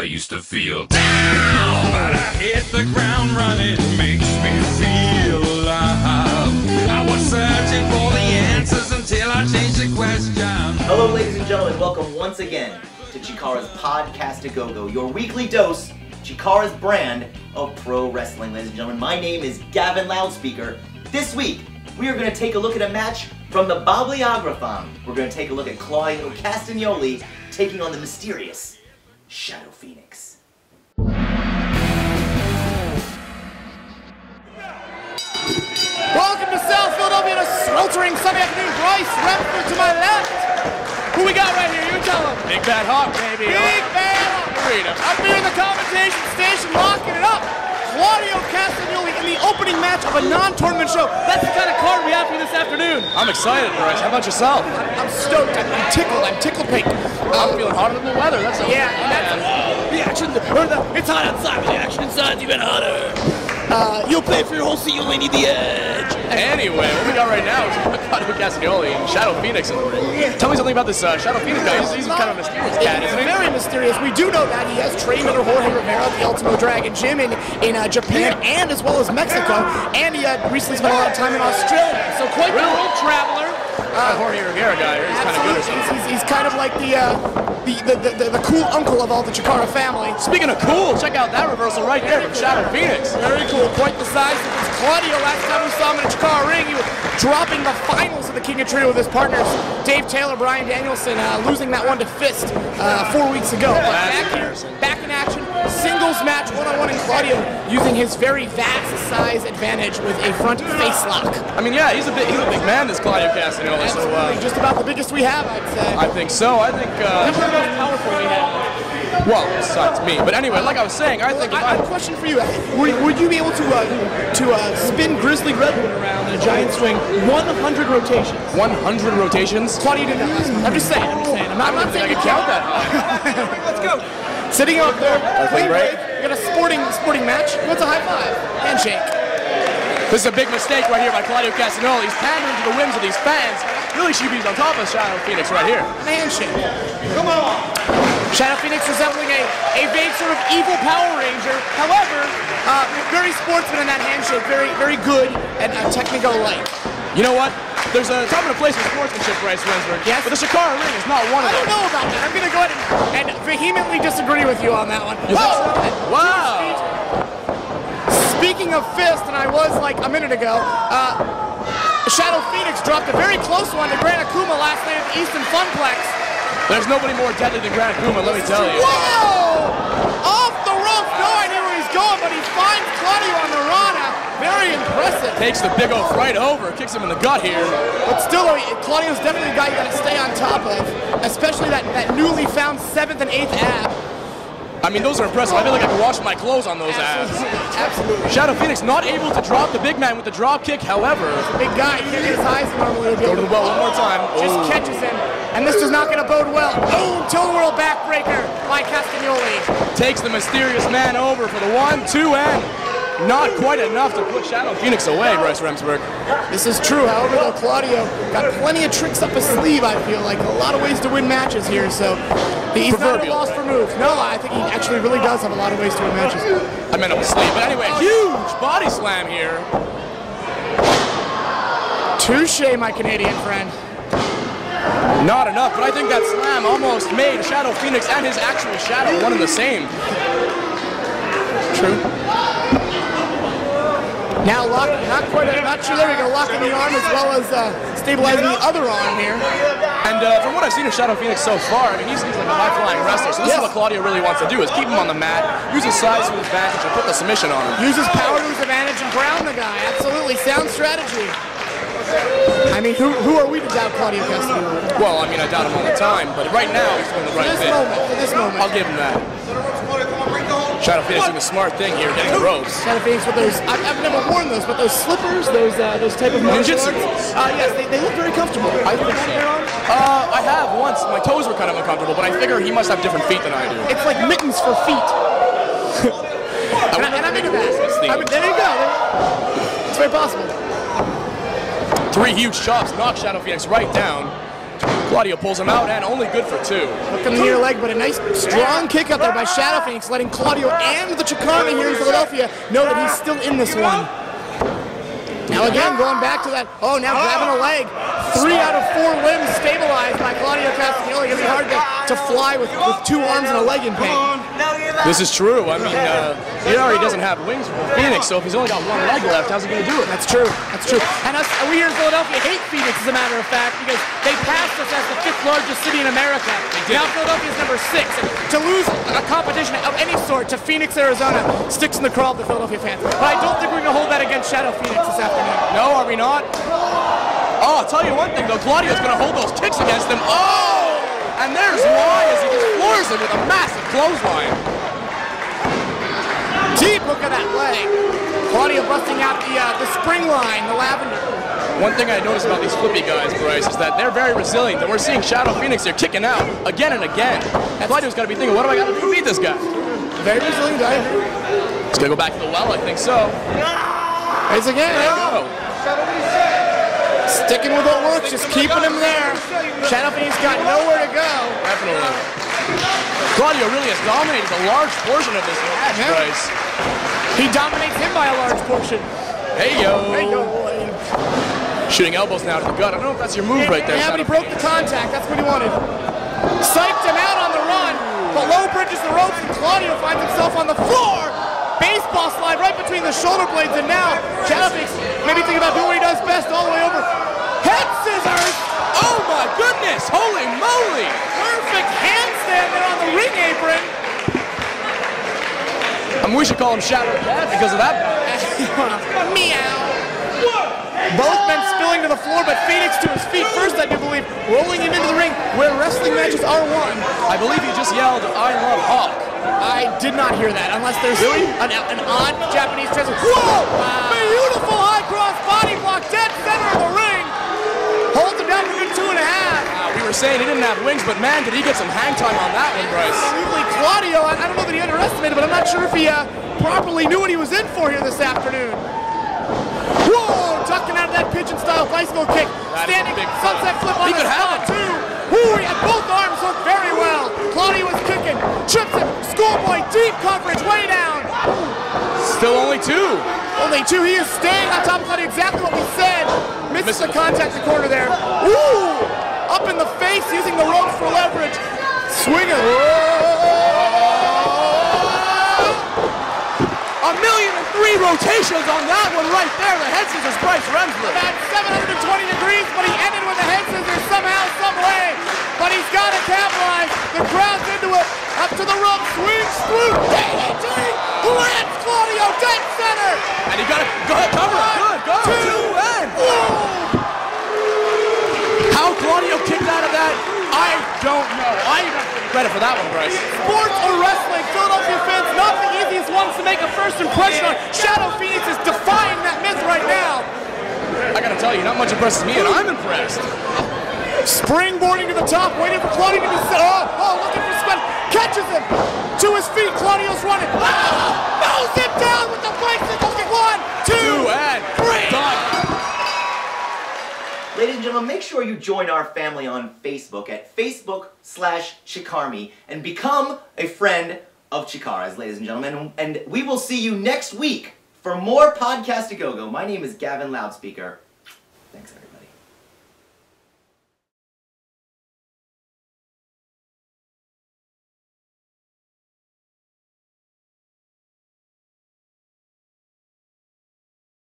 I used to feel down, but I hit the ground running. It makes me feel alive. I was searching for the answers until I changed the question. Hello, ladies and gentlemen. Welcome once again to CHIKARA's Podcast A Go-Go, your weekly dose, CHIKARA's brand of pro wrestling. Ladies and gentlemen, my name is Gavin Loudspeaker. This week, we are going to take a look at a match from the Bobliographon. We're going to take a look at Claudio Castagnoli taking on the mysterious Shadow Phoenix. Welcome to South Philadelphia, a sweltering Sunday afternoon. Bryce Remford to my left. Who we got right here? You tell him. Big Bad Hawk, baby. Big Bad Hawk. Up here in the commentation station, locking it up. Claudio Castagnoli in the opening match of a non-tournament show. That's the kind of card we have for you this afternoon. I'm excited, Bryce. How about yourself? I'm stoked. I'm tickled. I'm tickle pink. I'm feeling hotter than the weather. That's yeah, and that's the action. It's hot outside, but the action inside's even hotter. You'll pay for your whole seat. You only need the edge. Anyway, what we got right now is Claudio Castagnoli and Shadow Phoenix in the ring. Tell me something about this Shadow Phoenix guy. He's kind of a mysterious cat, isn't he? Very mysterious. We do know that he has trained under Jorge Rivera at the Ultimo Dragon Gym in Japan and as well as Mexico, and he had recently spent a lot of time in Australia. So quite the world traveler. Jorge Rivera guy. He's kind of good or something. He's kind of like the cool uncle of all the Chikara family. Speaking of cool, check out that reversal right there from Shadow Phoenix. Very cool. Quite the size. Claudio, last time we saw him in a Chikara ring, he was dropping the finals of the King of Trio with his partners, Dave Taylor, Brian Danielson, losing that one to Fist 4 weeks ago. But back in action, singles match, one-on-one, and Claudio using his very vast size advantage with a front face lock. I mean, yeah, he's a big man, this Claudio Castagnoli. So, just about the biggest we have, I'd say. I think so. I think. Never the most powerful we have. Well, besides me. But anyway, like I was saying, I think. I have a question for you. Would you be able to spin Grizzly Redwood around in a giant swing 100 rotations? 100 rotations? Claudio did that last one. I'm just saying. I'm not saying I can count that. Let's go. Sitting up there, clean break. We got a sporting match. What's a high five? Handshake. This is a big mistake right here by Claudio Castagnoli. He's pandering to the whims of these fans. Really should be on top of Shadow Phoenix right here. Handshake. Come on. Shadow Phoenix resembling a vague sort of evil Power Ranger. However, very sportsman in that handshake. Very good and technical-like. You know what? There's a time and a place for sportsmanship, Bryce Remford. Yes. But the Chikara ring is not one of them. I don't know about that. I'm going to go ahead and vehemently disagree with you on that one. Wow. Speaking of Fist, and I was like a minute ago, Shadow Phoenix dropped a very close one to Grant Akuma last night at the Easton Funplex. There's nobody more deadly than Grant Akuma, let me tell you. Whoa! Off the rope, no idea where he's going, but he finds Claudio on the Rana. Very impressive. Takes the big oaf right over, kicks him in the gut here. But still, Claudio's definitely a guy you gotta stay on top of, especially that newly found 7th and 8th ab. I mean, those are impressive. I feel like I can wash my clothes on those abs. Absolutely. Shadow Phoenix not able to drop the big man with the drop kick, however. Big guy, he can't get his highs normally. Go to the well one more time. Just catches him. And this is not going to bode well. Boom! Tilt world backbreaker by Castagnoli. Takes the mysterious man over for the 1, 2, and not quite enough to put Shadow Phoenix away, Bryce Remsburg. This is true. However, though, Claudio got plenty of tricks up his sleeve, I feel like. A lot of ways to win matches here, so he's not a loss for moves. No, I think he actually really does have a lot of ways to win matches. I meant up his sleeve, but anyway, huge body slam here. Touché, my Canadian friend. Not enough, but I think that slam almost made Shadow Phoenix and his actual shadow one and the same. True. Now locking, not sure there we go, locking the arm as well as stabilizing the other arm here. And from what I've seen of Shadow Phoenix so far, I mean, he's like a high-flying wrestler, so this is what Claudio really wants to do, is keep him on the mat, use his size to his advantage, and put the submission on him. Use his power to his advantage and ground the guy. Absolutely, sound strategy. I mean, who are we to doubt Claudio Castagnoli? Well, I mean, I doubt him all the time, but right now he's doing the right thing. For this moment. I'll give him that. Shadow Phoenix doing the smart thing here, getting the ropes. Shadow Phoenix with those, I've never worn those, but those slippers, those type of ninjutsu. Yes, they look very comfortable. I think I have once. My toes were kind of uncomfortable, but I figure he must have different feet than I do. It's like mittens for feet. and I'm into that. There you go. It's very possible. 3 huge chops knock Shadow Phoenix right down. Claudio pulls him out, and only good for 2. Hook in the near leg, but a nice strong kick out there by Shadow Phoenix, letting Claudio and the CHIKARA here in Philadelphia know that he's still in this one. Now again, going back to that, now grabbing a leg. 3 out of 4 limbs stabilized by Claudio Castagnoli. It's hard to fly with 2 arms and a leg in pain. This is true. I mean, he already doesn't have wings for Phoenix, so if he's only got 1 leg left, how's he going to do it? That's true. That's true. And we here in Philadelphia hate Phoenix, as a matter of fact, because they passed us as the 5th largest city in America. Now Philadelphia's number 6. And to lose a competition of any sort to Phoenix, Arizona, sticks in the craw of the Philadelphia fans. But I don't think we're going to hold that against Shadow Phoenix this afternoon. No, are we not? Oh, I'll tell you one thing, though. Claudio's going to hold those kicks against him. Oh! And there's why, as he just floors him with a massive clothesline. Deep hook of that leg. Claudio busting out the spring line, the lavender. One thing I noticed about these flippy guys, Bryce, is that they're very resilient. And we're seeing Shadow Phoenix here kicking out again and again. Claudio's got to be thinking, what do I got to do to beat this guy? Very resilient guy. He's going to go back to the well, I think so. It's again. There you go. Sticking with what works, just keeping him there. Shadow Phoenix got nowhere to go. Definitely. Claudio really has dominated a large portion of this match, Bryce. He dominates him by a large portion. Hey, yo. Hey, yo. Shooting elbows now to the gut. I don't know if that's your move right there. Yeah, but he broke the contact. That's what he wanted. Psyched him out on the run. Below bridges the ropes, and Claudio finds himself on the floor. Baseball slide right between the shoulder blades, and now Shadow Phoenix maybe thinking about doing what he does best all the way over. Head scissors! Oh my goodness! Holy moly! Perfect handstand there on the ring apron. I mean, we should call him Shadow Cat because of that. Meow. Both men spilling to the floor, but Phoenix to his feet first, I do believe, rolling him into the ring where wrestling matches are won. I believe he just yelled, "I love Hawk." I did not hear that, unless there's an odd Japanese translation. Whoa! Wow. Beautiful high cross body block, dead center of the ring. Holds him down for a good 2.5. We were saying he didn't have wings, but man, did he get some hang time on that one, Bryce. Absolutely. Claudio, I don't know that he underestimated, but I'm not sure if he properly knew what he was in for here this afternoon. Whoa! Ducking out of that pigeon-style bicycle kick. Standing sunset flip on the spot, too. Ooh, he had both arms hooked very well. Claudio was kicking, trips him, schoolboy, deep coverage, way down. Still only 2. Only 2, he is staying on top of Claudio, exactly what we said. Misses the contact the corner there. Ooh, up in the face, using the ropes for leverage. Swinging. 1,000,003 rotations on that one right there. The head scissors, Bryce Remsley. About 720 degrees, but he ended with the head scissors somehow, some way. But he's got to capitalize. The crowd's into it. Up to the rope, swings through. DDT lands Claudio dead center. And he got it. Go ahead, cover it. Good, go. 2 and. How Claudio kicked out of that, I don't know. I got credit for that one, Bryce. Sports or wrestling, Philadelphia fans, not the easiest ones to make a first impression on. Shadow Phoenix is defying that myth right now. I gotta tell you, not much impresses me, and I'm impressed. Springboarding to the top, waiting for Claudio to be set. Looking for spin. Catches him to his feet. Claudio's running. Mows him down with the bicycle. 1, 2, and 3. Done. Ladies and gentlemen, make sure you join our family on Facebook at Facebook/ChikarMe and become a friend of CHIKARA's, ladies and gentlemen. And we will see you next week for more Podcast to Go-Go. My name is Gavin Loudspeaker. Thanks, everyone.